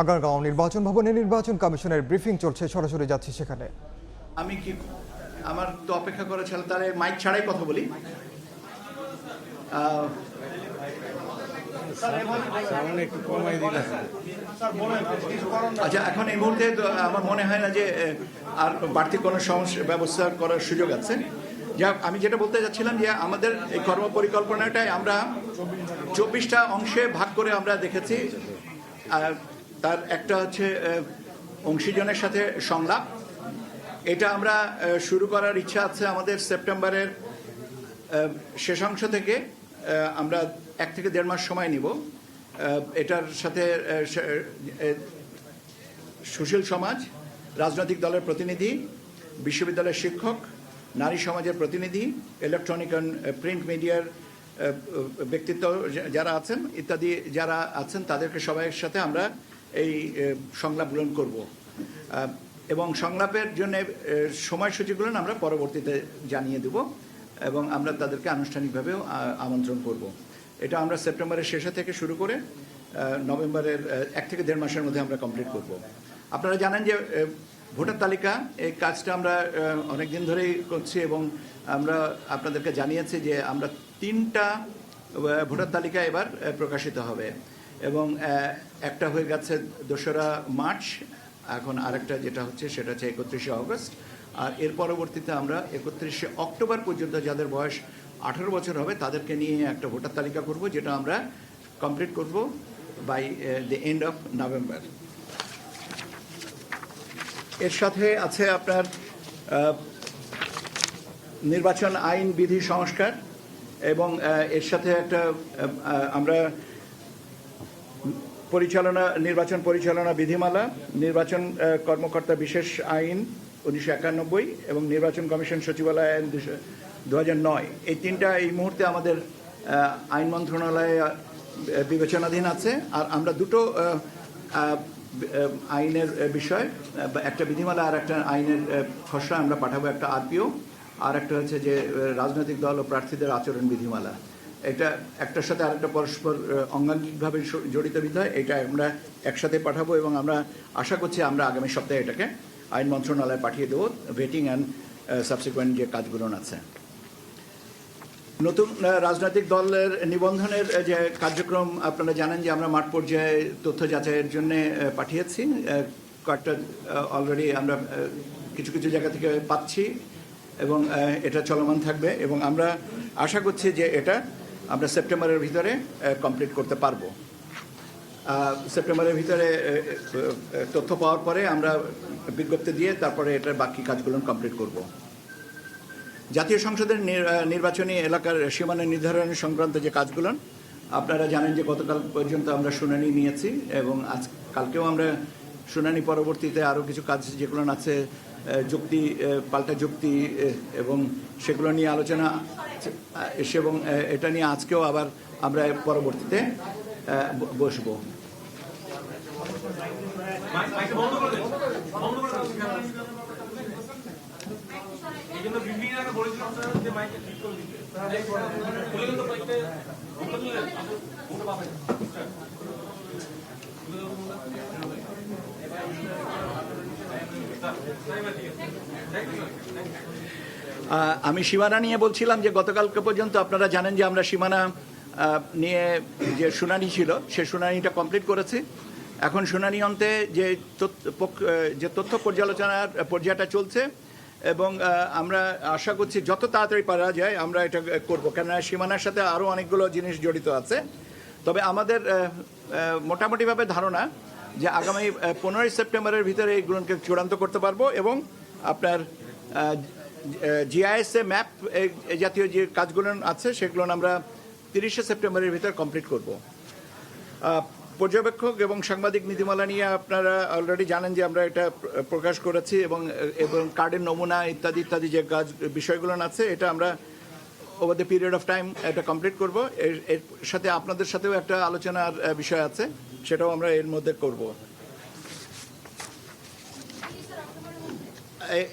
আগারগাঁও নির্বাচন ভবনে নির্বাচন কমিশনের ব্রিফিং চলছে, সরাসরি যাচ্ছি সেখানে। আমি কি আমার তো অপেক্ষা করে ছিল, তাহলে মাইক ছাড়াই কথা বলি। আচ্ছা, এখন এই মুহূর্তে আমার মনে হয় না যে আর বাড়তি কোনো ব্যবস্থা করার সুযোগ আছে। যা আমি যেটা বলতে চাচ্ছিলাম যে আমাদের এই কর্ম পরিকল্পনাটাই আমরা 24টা অংশে ভাগ করে আমরা দেখেছি। তার একটা হচ্ছে অংশীজনের সাথে সংলাপ। এটা আমরা শুরু করার ইচ্ছা আছে আমাদের সেপ্টেম্বরের শেষাংশ থেকে। আমরা 1 থেকে 1.5 মাস সময় নিব। এটার সাথে সুশীল সমাজ, রাজনৈতিক দলের প্রতিনিধি, বিশ্ববিদ্যালয়ের শিক্ষক, নারী সমাজের প্রতিনিধি, ইলেকট্রনিক অ্যান্ড প্রিন্ট মিডিয়ার ব্যক্তিত্ব যারা আছেন ইত্যাদি যারা আছেন, তাদেরকে সবাইয়ের সাথে আমরা এই সংলাপ গ্রহণ করব। এবং সংলাপের জন্য সময়সূচিগুলো আমরা পরবর্তীতে জানিয়ে দেব এবং আমরা তাদেরকে আনুষ্ঠানিকভাবেও আমন্ত্রণ করব। এটা আমরা সেপ্টেম্বরের শেষে থেকে শুরু করে নভেম্বরের 1 থেকে 1.5 মাসের মধ্যে আমরা কমপ্লিট করব। আপনারা জানেন যে ভোটার তালিকা এই কাজটা আমরা অনেক দিন ধরেই করছি এবং আমরা আপনাদেরকে জানিয়েছি যে আমরা 3টা ভোটার তালিকা এবার প্রকাশিত হবে এবং একটা হয়ে গেছে 2রা মার্চ, এখন আরেকটা যেটা হচ্ছে সেটা হচ্ছে 31শে অগস্ট। আর এর পরবর্তীতে আমরা 31শে অক্টোবর পর্যন্ত যাদের বয়স 18 বছর হবে তাদেরকে নিয়ে একটা ভোটার তালিকা করব, যেটা আমরা কমপ্লিট করব by the end of November. এর সাথে আছে আপনার নির্বাচন আইন বিধি সংস্কার এবং এর সাথে একটা আমরা নির্বাচন পরিচালনা বিধিমালা, নির্বাচন কর্মকর্তা বিশেষ আইন 1991 এবং নির্বাচন কমিশন সচিবালয় আইন 2009, এই 3টা এই মুহূর্তে আমাদের আইন মন্ত্রণালয়ে বিবেচনাধীন আছে। আর আমরা 2টো আইনের বিষয়, একটা বিধিমালা আর একটা আইনের খসড়া আমরা পাঠাবো, একটা আরপিও আর একটা হচ্ছে যে রাজনৈতিক দল ও প্রার্থীদের আচরণ বিধিমালা। এটা একটার সাথে আরেকটা পরস্পর অঙ্গাঙ্গিকভাবে জড়িত বিষয়। এটা আমরা একসাথে পাঠাবো এবং আমরা আশা করছি আমরা আগামী সপ্তাহে এটাকে আইন মন্ত্রণালয়ে পাঠিয়ে দেবো, ভেটিং অ্যান্ড সাবসিকুয়েন্ট যে কাজগুলো আছে। নতুন রাজনৈতিক দলের নিবন্ধনের যে কার্যক্রম আপনারা জানেন যে আমরা মাঠ পর্যায়ে তথ্য যাচাইয়ের জন্য পাঠিয়েছি। কয়েকটা অলরেডি আমরা কিছু কিছু জায়গা থেকে পাচ্ছি এবং এটা চলমান থাকবে এবং আমরা আশা করছি যে এটা আমরা সেপ্টেম্বরের ভিতরে কমপ্লিট করতে পারবো। সেপ্টেম্বরের ভিতরে তথ্য পাওয়ার পরে আমরা বিজ্ঞপ্তি দিয়ে তারপরে এটার বাকি কাজগুলো কমপ্লিট করব। জাতীয় সংসদের নির্বাচনী এলাকার সীমানা নির্ধারণ সংক্রান্ত যে কাজগুলো আপনারা জানেন যে গতকাল পর্যন্ত আমরা শুনানি নিয়েছি এবং কালকেও আমরা শুনানি পরবর্তীতে আরও কিছু কাজ যেগুলো আছে যুক্তি পাল্টা যুক্তি এবং সেগুলো নিয়ে আলোচনা এবং এটা নিয়ে আজকেও আবার আমরা পরবর্তীতে বসবো। আমি সীমানা নিয়ে বলছিলাম যে গতকালকে পর্যন্ত আপনারা জানেন যে আমরা সীমানা নিয়ে যে শুনানি ছিল সে শুনানিটা কমপ্লিট করেছি। এখন শুনানি অন্তে যে তথ্য পর্যালোচনার পর্যায়টা চলছে এবং আমরা আশা করছি যত তাড়াতাড়ি পারা যায় আমরা এটা করব, কেননা সীমানার সাথে আরও অনেকগুলো জিনিস জড়িত আছে। তবে আমাদের মোটামুটিভাবে ধারণা যে আগামী 15ই সেপ্টেম্বরের ভিতরে এইগুলোকে চূড়ান্ত করতে পারবো এবং আপনার জিআইএসএ ম্যাপ এই জাতীয় যে কাজগুলো আছে সেগুলো আমরা 30শে সেপ্টেম্বরের ভিতরে কমপ্লিট করব। পর্যবেক্ষক এবং সাংবাদিক নীতিমালা নিয়ে আপনারা অলরেডি জানেন যে আমরা এটা প্রকাশ করেছি এবং কার্ডের নমুনা ইত্যাদি ইত্যাদি যে কাজ বিষয়গুলো আছে এটা আমরা over the period of time এটা কমপ্লিট করব। এর সাথে আপনাদের সাথেও একটা আলোচনার বিষয় আছে, সেটাও আমরা এর মধ্যে করব।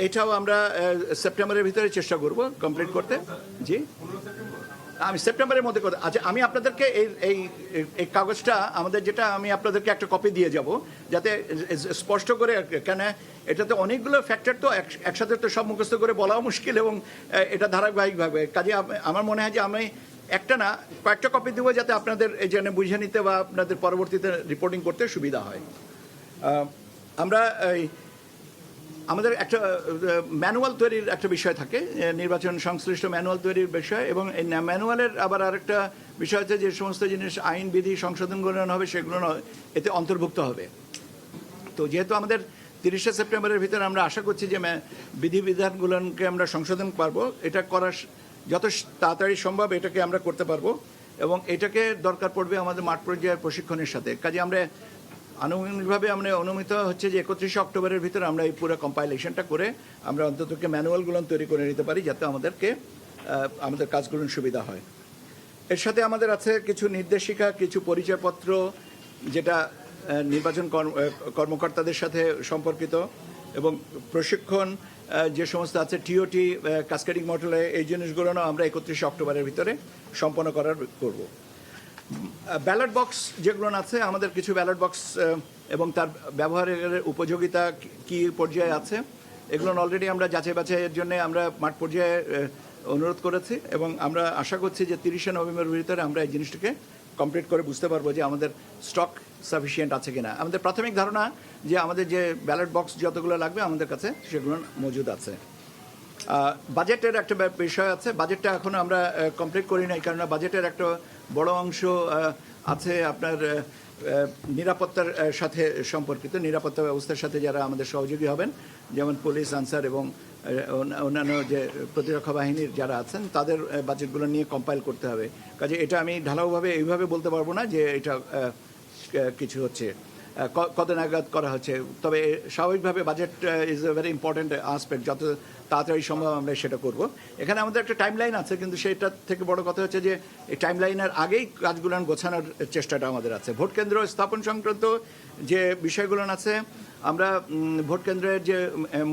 এটাও আমরা সেপ্টেম্বরের ভিতরে চেষ্টা করব কমপ্লিট করতে। জি, আমি সেপ্টেম্বরের মধ্যে করতে, আচ্ছা আমি আপনাদেরকে এই এই এই কাগজটা আমাদের যেটা আমি আপনাদেরকে একটা কপি দিয়ে যাব, যাতে স্পষ্ট করে, কেন এটাতে অনেকগুলো ফ্যাক্টর, তো একসাথে তো সব মুখস্থ করে বলাও মুশকিল, এবং এটা ধারাবাহিকভাবে কাজে আমার মনে হয় যে আমি একটা না কয়েকটা কপি দেবো, যাতে আপনাদের এই জন্য বুঝে নিতে বা আপনাদের পরবর্তীতে রিপোর্টিং করতে সুবিধা হয়। আমরা আমাদের একটা ম্যানুয়াল তৈরির একটা বিষয় থাকে, নির্বাচন সংশ্লিষ্ট ম্যানুয়াল তৈরির বিষয়, এবং এই ম্যানুয়ালের আবার আরেকটা বিষয় আছে, যে সমস্ত জিনিস আইন বিধি সংশোধন করানো হবে সেগুলো এতে অন্তর্ভুক্ত হবে। তো যেহেতু আমাদের 30শে সেপ্টেম্বরের ভিতরে আমরা আশা করছি যে বিধিবিধানগুলোকে আমরা সংশোধন পারবো, এটা করার যত তাড়াতাড়ি সম্ভব এটাকে আমরা করতে পারবো, এবং এটাকে দরকার পড়বে আমাদের মাঠ পর্যায়ের প্রশিক্ষণের সাথে। কাজে আমরা আনুষ্ঠানিকভাবে আমরা অনুমিত হচ্ছে যে 31শে অক্টোবরের ভিতরে আমরা এই পুরো কম্পাইলেশনটা করে আমরা অন্ততকে ম্যানুয়ালগুলো তৈরি করে নিতে পারি, যাতে আমাদের কাজগুলো সুবিধা হয়। এর সাথে আমাদের আছে কিছু নির্দেশিকা, কিছু পরিচয়পত্র, যেটা নির্বাচন কর্মকর্তাদের সাথে সম্পর্কিত, এবং প্রশিক্ষণ যে সমস্ত আছে টিওটি, কাসকেডিং মডেলে, এই জিনিসগুলো আমরা 31শে অক্টোবরের ভিতরে সম্পন্ন করব। ব্যালট বক্স যেগুলো আছে, আমাদের কিছু ব্যালট বক্স এবং তার ব্যবহারের উপযোগিতা কি পর্যায়ে আছে, এগুলো অলরেডি আমরা যাচাই বাছাইয়ের জন্য আমরা মাঠ পর্যায়ে অনুরোধ করেছি, এবং আমরা আশা করছি যে 30শে নভেম্বরের ভিতরে আমরা এই জিনিসটাকে কমপ্লিট করে বুঝতে পারবো যে আমাদের স্টক সাফিসিয়েন্ট আছে কিনা। আমাদের প্রাথমিক ধারণা যে আমাদের যে ব্যালট বক্স যতগুলো লাগবে আমাদের কাছে সেগুলো মজুদ আছে। বাজেটের একটা বিষয় আছে, বাজেটটা এখনও আমরা কমপ্লিট করি নাই, কারণ বাজেটের একটা বড় অংশ আছে আপনার নিরাপত্তার সাথে সম্পর্কিত, নিরাপত্তা ব্যবস্থার সাথে যারা আমাদের সহযোগী হবেন, যেমন পুলিশ, আনসার এবং অন্যান্য যে প্রতিরক্ষা বাহিনীর যারা আছেন, তাদের বাজেটগুলো নিয়ে কম্পাইল করতে হবে। কাজে এটা আমি ঢালাওভাবে এইভাবে বলতে পারবো না যে এটা কিছু হচ্ছে, কত নাগাদ করা হচ্ছে, তবে স্বাভাবিকভাবে budget is a very important aspect, যত তাড়াতাড়ি সম্ভব আমরা সেটা করব। এখানে আমাদের একটা টাইমলাইন আছে, কিন্তু সেটা থেকে বড় কথা হচ্ছে যে এই টাইমলাইনের আগেই কাজগুলো গোছানোর চেষ্টাটা আমাদের আছে। ভোট কেন্দ্র স্থাপন সংক্রান্ত যে বিষয়গুলো আছে, আমরা ভোট কেন্দ্রের যে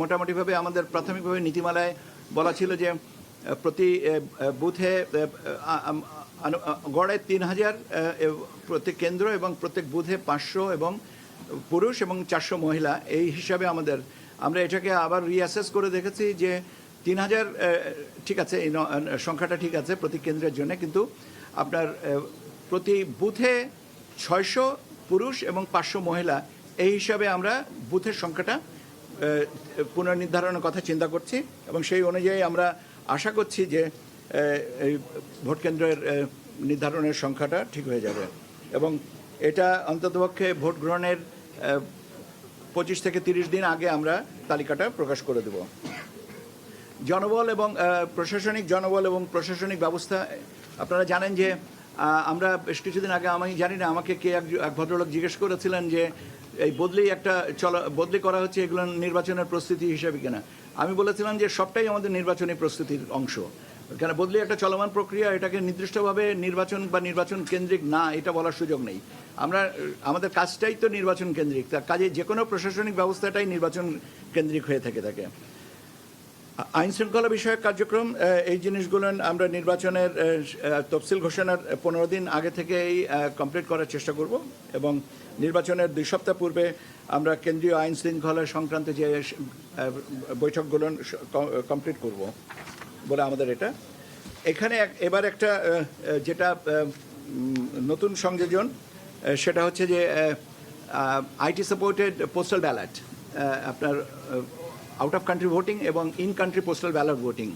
মোটামুটিভাবে আমাদের প্রাথমিকভাবে নীতিমালায় বলা ছিল যে প্রতি বুথে গড়ে 3000 প্রত্যেক কেন্দ্র, এবং প্রত্যেক বুথে 500 এবং পুরুষ এবং 400 মহিলা, এই হিসাবে আমরা এটাকে আবার রিঅ্যাসেস করে দেখেছি যে 3000 ঠিক আছে, এই সংখ্যাটা ঠিক আছে প্রতি কেন্দ্রের জন্য, কিন্তু আপনার প্রতি বুথে 600 পুরুষ এবং 500 মহিলা, এই হিসাবে আমরা বুথের সংখ্যাটা পুনর্নির্ধারণের কথা চিন্তা করছি, এবং সেই অনুযায়ী আমরা আশা করছি যে এই ভোট কেন্দ্রের নির্ধারণের সংখ্যাটা ঠিক হয়ে যাবে, এবং এটা অন্ততপক্ষে ভোট গ্রহণের 25 থেকে 30 দিন আগে আমরা তালিকাটা প্রকাশ করে দেব। জনবল এবং প্রশাসনিক ব্যবস্থা, আপনারা জানেন যে আমরা বেশ কিছুদিন আগে, আমি জানি না আমাকে কে এক ভদ্রলোক জিজ্ঞেস করেছিলেন যে এই বদলি করা হচ্ছে এগুলো নির্বাচনের প্রস্তুতি হিসেবে কিনা। আমি বলেছিলাম যে সবটাই আমাদের নির্বাচনী প্রস্তুতির অংশ, কেন বদলি একটা চলমান প্রক্রিয়া, এটাকে নির্দিষ্টভাবে নির্বাচন বা নির্বাচন কেন্দ্রিক না এটা বলার সুযোগ নেই। আমাদের কাজটাই তো নির্বাচন কেন্দ্রিক, তার কাজে যে কোনো প্রশাসনিক ব্যবস্থাটাই নির্বাচন কেন্দ্রিক হয়ে থাকে। আইন শৃঙ্খলা বিষয়ক কার্যক্রম, এই জিনিসগুলো আমরা নির্বাচনের তফসিল ঘোষণার 15 দিন আগে থেকেই কমপ্লিট করার চেষ্টা করব, এবং নির্বাচনের 2 সপ্তাহ পূর্বে আমরা কেন্দ্রীয় আইন শৃঙ্খলা সংক্রান্ত যে বৈঠকগুলো কমপ্লিট করব বলে আমাদের এটা। এখানে এবার একটা যেটা নতুন সংযোজন, সেটা হচ্ছে যে আইটি সাপোর্টেড পোস্টাল ব্যালট, আপনার আউট অফ কান্ট্রি ভোটিং এবং in country postal ballot voting,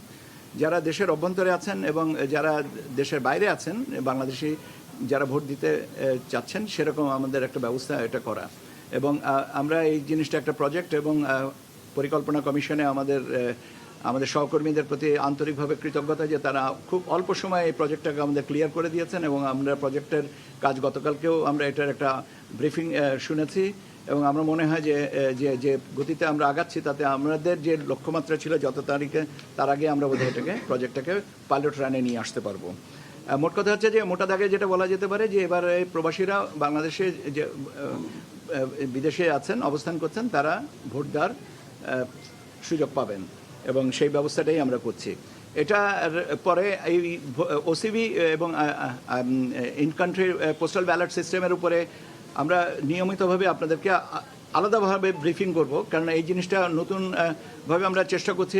যারা দেশের অভ্যন্তরে আছেন এবং যারা দেশের বাইরে আছেন, বাংলাদেশি যারা ভোট দিতে চাচ্ছেন, সেরকম আমাদের একটা ব্যবস্থা এটা করা। এবং আমরা এই জিনিসটা একটা প্রজেক্ট, এবং পরিকল্পনা কমিশনে আমাদের সহকর্মীদের প্রতি আন্তরিকভাবে কৃতজ্ঞতা যে তারা খুব অল্প সময়ে এই প্রজেক্টটাকে আমাদের ক্লিয়ার করে দিয়েছেন, এবং আমরা প্রজেক্টের কাজ গতকালকেও আমরা এটার একটা ব্রিফিং শুনেছি, এবং আমরা মনে হয় যে গতিতে আমরা আগাচ্ছি, তাতে আমাদের যে লক্ষ্যমাত্রা ছিল যত তারিখে, তার আগে আমরা বোধহয় প্রজেক্টটাকে পাইলট রানে নিয়ে আসতে পারবো। মোট কথা হচ্ছে যে মোটা দাগে যেটা বলা যেতে পারে যে এবার এই প্রবাসীরা বাংলাদেশে যে বিদেশে আছেন, অবস্থান করছেন, তারা ভোট দেওয়ার সুযোগ পাবেন, এবং সেই ব্যবস্থাটাই আমরা করছি। এটার পরে এই ওসিবি এবং ইন কান্ট্রি পোস্টাল ব্যালট সিস্টেমের উপরে আমরা নিয়মিতভাবে আপনাদেরকে আলাদাভাবে ব্রিফিং করব, কারণ এই জিনিসটা নতুনভাবে আমরা চেষ্টা করছি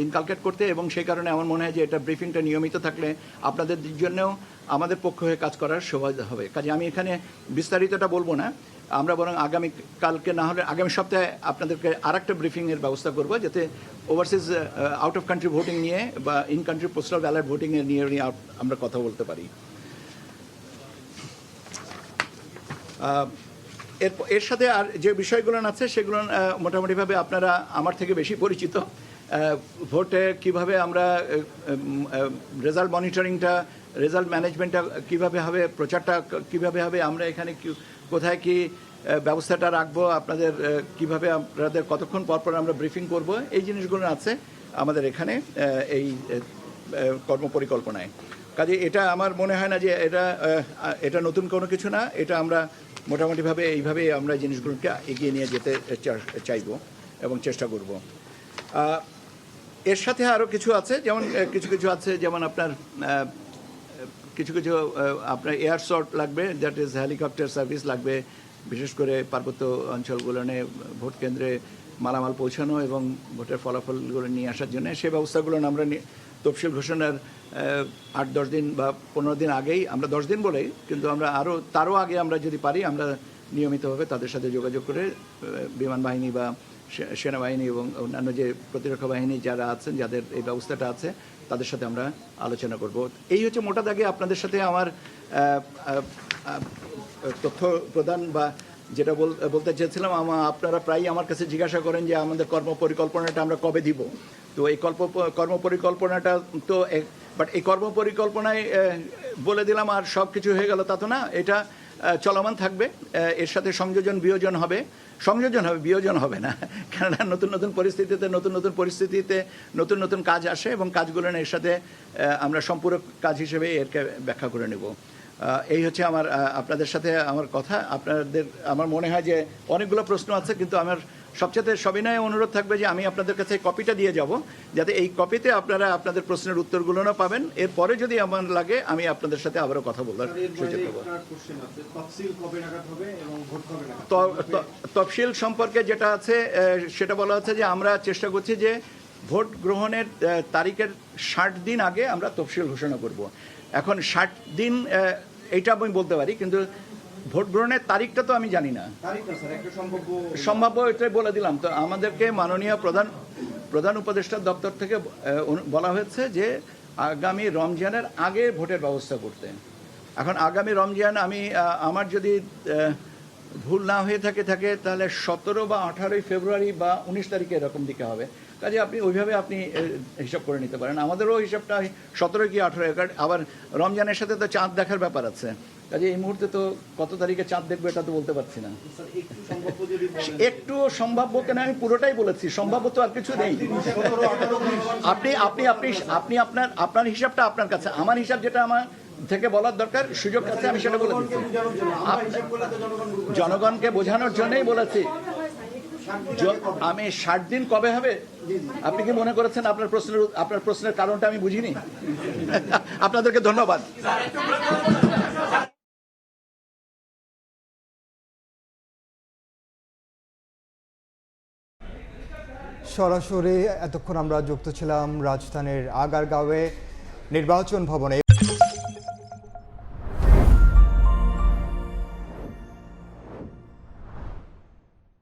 ইনকালকেট করতে, এবং সেই কারণে আমার মনে হয় যে এটা ব্রিফিংটা নিয়মিত থাকলে আপনাদের জন্যও আমাদের পক্ষ হয়ে কাজ করার সুবিধা হবে। কাজে আমি এখানে বিস্তারিতটা বলবো না, আমরা বরং কালকে না হলে আগামী সপ্তাহে আপনাদেরকে আরেকটা ব্রিফিংয়ের ব্যবস্থা করব, যাতে overseas out of country voting নিয়ে বা ইন কান্ট্রি পোস্টাল ব্যালট ভোটিংয়ের নিয়ে আমরা কথা বলতে পারি। এর সাথে আর যে বিষয়গুলো আছে সেগুলো মোটামুটিভাবে আপনারা আমার থেকে বেশি পরিচিত। ভোটে কিভাবে আমরা রেজাল্ট মনিটরিংটা, রেজাল্ট ম্যানেজমেন্টটা কিভাবে হবে, প্রচারটা কিভাবে হবে, আমরা এখানে কোথায় কি ব্যবস্থাটা রাখবো, আপনাদের কিভাবে আপনাদের কতক্ষণ পরপর আমরা ব্রিফিং করব, এই জিনিসগুলো আছে আমাদের এখানে এই কর্মপরিকল্পনায়। কাজে এটা আমার মনে হয় না যে এটা নতুন কোনো কিছু না, এটা আমরা মোটামুটিভাবে এইভাবে আমরা জিনিসগুলোকে এগিয়ে নিয়ে যেতে চাইব এবং চেষ্টা করব। এর সাথে আরও কিছু আছে, যেমন কিছু আছে, যেমন আপনার কিছু আপনার এয়ার শট লাগবে, দ্যাট ইজ হেলিকপ্টার সার্ভিস লাগবে, বিশেষ করে পার্বত্য অঞ্চলগুলোনে ভোট কেন্দ্রে মালামাল পৌঁছানো এবং ভোটের ফলাফলগুলো নিয়ে আসার জন্য। সেই ব্যবস্থাগুলো আমরা তফসিল ঘোষণার 8-10 দিন বা 15 দিন আগেই, আমরা 10 দিন বলেই, কিন্তু আমরা তারও আগে আমরা যদি পারি আমরা নিয়মিতভাবে তাদের সাথে যোগাযোগ করে বিমান বাহিনী বা সেনাবাহিনী এবং অন্যান্য যে প্রতিরক্ষা বাহিনী যারা আছেন, যাদের এই ব্যবস্থাটা আছে, তাদের সাথে আমরা আলোচনা করব। এই হচ্ছে মোটা দাগে আপনাদের সাথে আমার তথ্য প্রদান, বা যেটা বলতে চেয়েছিলাম। আপনারা প্রায়ই আমার কাছে জিজ্ঞাসা করেন যে আমাদের কর্মপরিকল্পনাটা আমরা কবে দিব। তো এই কর্মপরিকল্পনাটা তো বাট এই কর্মপরিকল্পনায় বলে দিলাম আর সব কিছু হয়ে গেল তা তো না, এটা চলমান থাকবে। এর সাথে সংযোজন বিয়োজন হবে, বিয়োজন হবে না, কেননা নতুন নতুন পরিস্থিতিতে নতুন কাজ আসে এবং কাজগুলো এর সাথে আমরা সম্পূরক কাজ হিসেবে এরকে ব্যাখ্যা করে নেব। এই হচ্ছে আপনাদের সাথে আমার কথা। আমার মনে হয় যে অনেকগুলো প্রশ্ন আছে, কিন্তু আমার সবচেয়ে সবিনয় অনুরোধ থাকবে যে আমি আপনাদের কাছে কপিটা দিয়ে যাব, যাতে এই কপিতে আপনারা আপনাদের প্রশ্নের উত্তরগুলো না পাবেন। এরপরে যদি আমার লাগে আমি আপনাদের সাথে আবারও কথা বলার সুযোগ পাবো। তফসিল সম্পর্কে যেটা আছে সেটা বলা হচ্ছে যে আমরা চেষ্টা করছি যে ভোট গ্রহণের তারিখের 60 দিন আগে আমরা তফসিল ঘোষণা করব। এখন 60 দিন এইটা আমি বলতে পারি, কিন্তু ভোট গ্রহণের তারিখটা তো আমি জানি না। সম্ভাব্য এটাই বলে দিলাম। তো আমাদেরকে মাননীয় প্রধান উপদেষ্টার দপ্তর থেকে বলা হয়েছে যে আগামী রমজানের আগে ভোটের ব্যবস্থা করতে। এখন আগামী রমজান আমার যদি ভুল না হয়ে থাকে তাহলে 17 বা 18 ফেব্রুয়ারি বা 19 তারিখে এরকম দিকে হবে। কাজে ওইভাবে আপনি হিসাব করে নিতে পারেন। আমাদেরও হিসাবটা 17 কি 18, আবার রমজানের সাথে তো চাঁদ দেখার ব্যাপার আছে। কাজে এই মুহূর্তে তো কত তারিখে চাঁদ দেখবো এটা তো বলতে পারছি না। একটু সম্ভাব্য কেন, আমি পুরোটাই বলেছি, সম্ভাব্য তো আর কিছু নেই। আপনি আপনার হিসাবটা আপনার কাছে, আমার হিসাব যেটা আমার থেকে বলার দরকার, সুযোগ আছে, আমি সেটা বলে দিচ্ছি। জনগণকে বোঝানোর জন্যই বলেছি। আমি 60 দিন কবে হবে আপনি কি মনে করেছেন? আপনার প্রশ্নের কারণটা আমি বুঝিনি। আপনাদেরকে ধন্যবাদ। সরাসরি এতক্ষণ আমরা যুক্ত ছিলাম রাজধানীর আগারগাঁওয়ে নির্বাচন ভবনে।